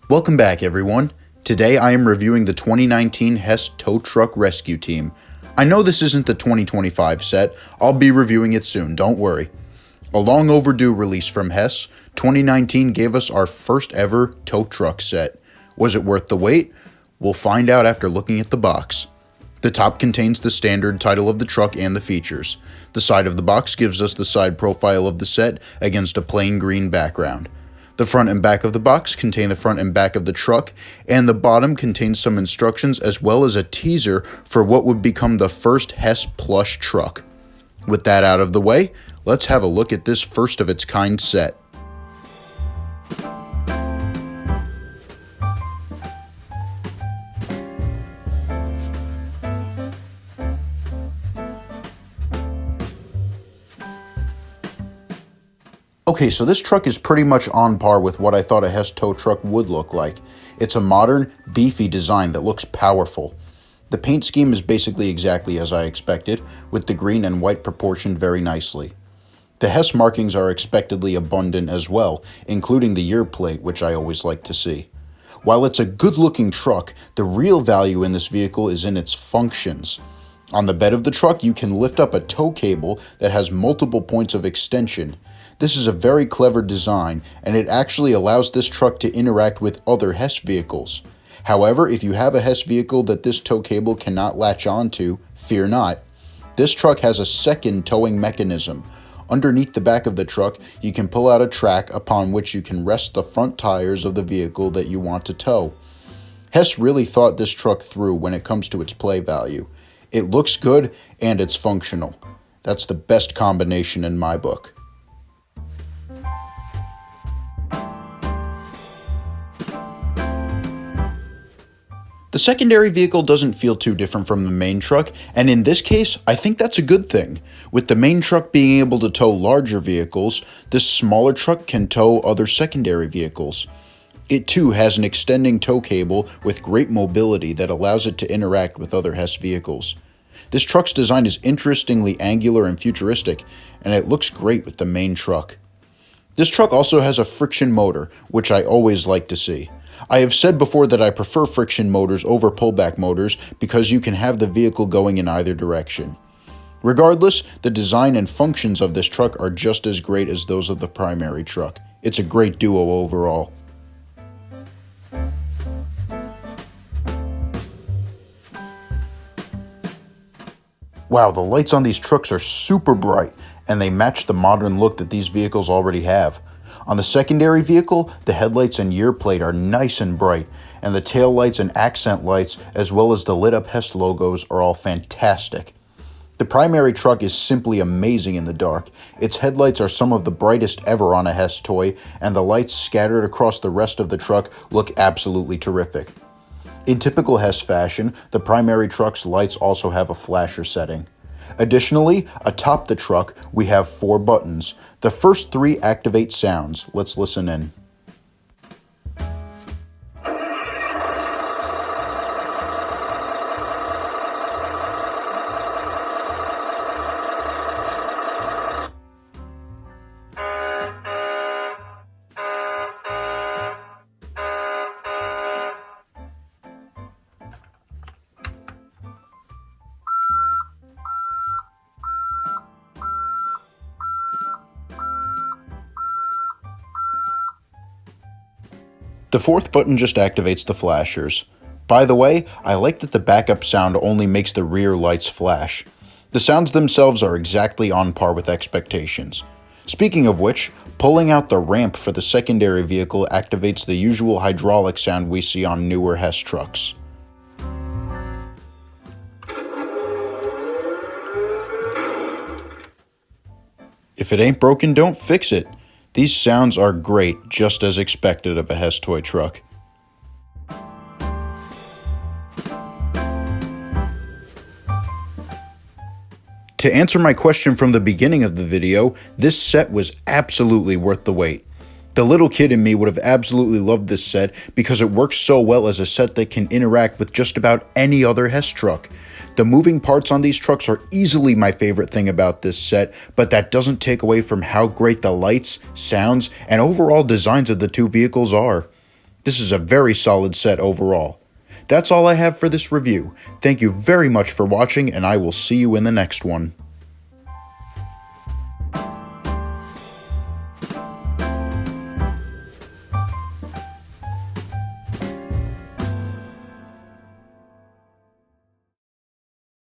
Welcome back, everyone. Today I am reviewing the 2019 Hess Tow Truck Rescue Team. I know this isn't the 2025 set, I'll be reviewing it soon, don't worry. A long overdue release from Hess, 2019 gave us our first ever tow truck set. Was it worth the wait? We'll find out after looking at the box. The top contains the standard title of the truck and the features. The side of the box gives us the side profile of the set against a plain green background. The front and back of the box contain the front and back of the truck, and the bottom contains some instructions as well as a teaser for what would become the first Hess plush truck. With that out of the way, let's have a look at this first of its kind set. Okay, so this truck is pretty much on par with what I thought a Hess tow truck would look like. It's a modern, beefy design that looks powerful. The paint scheme is basically exactly as I expected, with the green and white proportioned very nicely. The Hess markings are expectedly abundant as well, including the year plate, which I always like to see. While it's a good-looking truck, the real value in this vehicle is in its functions. On the bed of the truck, you can lift up a tow cable that has multiple points of extension. This is a very clever design, and it actually allows this truck to interact with other Hess vehicles. However, if you have a Hess vehicle that this tow cable cannot latch onto, fear not. This truck has a second towing mechanism. Underneath the back of the truck, you can pull out a track upon which you can rest the front tires of the vehicle that you want to tow. Hess really thought this truck through when it comes to its play value. It looks good and it's functional. That's the best combination in my book. The secondary vehicle doesn't feel too different from the main truck, and in this case, I think that's a good thing. With the main truck being able to tow larger vehicles, this smaller truck can tow other secondary vehicles. It too has an extending tow cable with great mobility that allows it to interact with other Hess vehicles. This truck's design is interestingly angular and futuristic, and it looks great with the main truck. This truck also has a friction motor, which I always like to see. I have said before that I prefer friction motors over pullback motors because you can have the vehicle going in either direction. Regardless, the design and functions of this truck are just as great as those of the primary truck. It's a great duo overall. Wow, the lights on these trucks are super bright, and they match the modern look that these vehicles already have. On the secondary vehicle, the headlights and year plate are nice and bright, and the tail lights and accent lights, as well as the lit-up Hess logos, are all fantastic. The primary truck is simply amazing in the dark. Its headlights are some of the brightest ever on a Hess toy, and the lights scattered across the rest of the truck look absolutely terrific. In typical Hess fashion, the primary truck's lights also have a flasher setting. Additionally, atop the truck, we have 4 buttons. The first 3 activate sounds. Let's listen in. The 4th button just activates the flashers. By the way, I like that the backup sound only makes the rear lights flash. The sounds themselves are exactly on par with expectations. Speaking of which, pulling out the ramp for the secondary vehicle activates the usual hydraulic sound we see on newer Hess trucks. If it ain't broken, don't fix it. These sounds are great, just as expected of a Hess toy truck. To answer my question from the beginning of the video, this set was absolutely worth the wait. The little kid in me would have absolutely loved this set because it works so well as a set that can interact with just about any other Hess truck. The moving parts on these trucks are easily my favorite thing about this set, but that doesn't take away from how great the lights, sounds, and overall designs of the two vehicles are. This is a very solid set overall. That's all I have for this review. Thank you very much for watching, and I will see you in the next one.